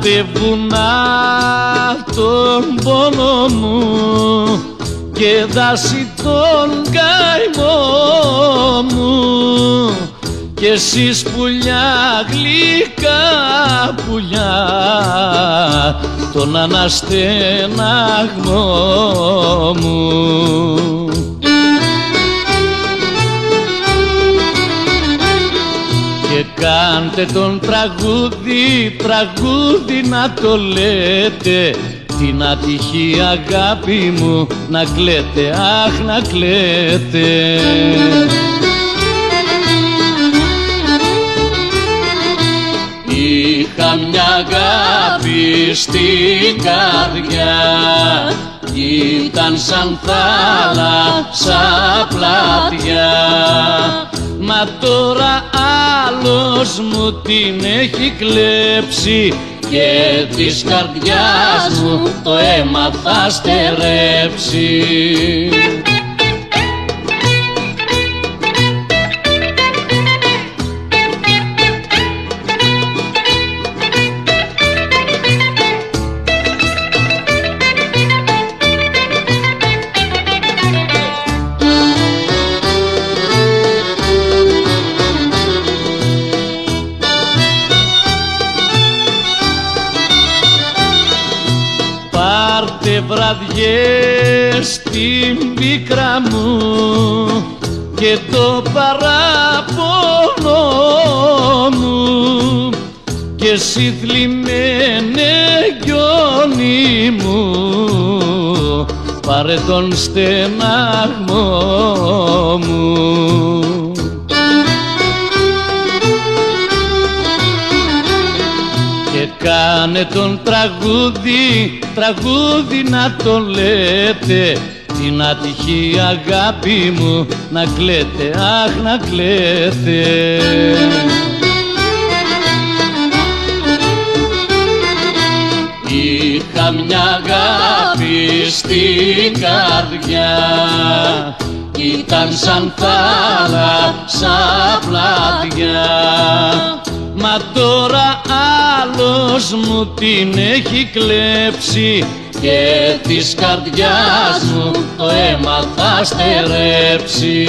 πάρτε βουνά τον πόνο μου και δάση τον καημό μου, κι εσείς πουλιά, γλυκά πουλιά, τον αναστεναγμό μου. Και κάντε τον τραγούδι, τραγούδι να το λέτε, την ατυχή αγάπη μου να κλαίτε, αχ να κλαίτε. Είχα μια αγάπη στην καρδιά, ήταν σαν θάλασσα πλατιά, μα τώρα άλλος μου την έχει κλέψει και της καρδιάς μου το αίμα θα στερέψει. Πάρτε βραδιές στην πίκρα μου και το παράπονο μου, και εσύ θλιμμένε γιονί μου, πάρε τον στεναγμό μου. Κάνε τον τραγούδι, τραγούδι να το λέτε, την ατυχή αγάπη μου να κλαίτε, αχ να κλαίτε. Είχα μια αγάπη στην καρδιά, ήταν σαν θάλασσα πλατιά, μα τώρα άλλος μου την έχει κλέψει και της καρδιάς μου το αίμα θα στερέψει.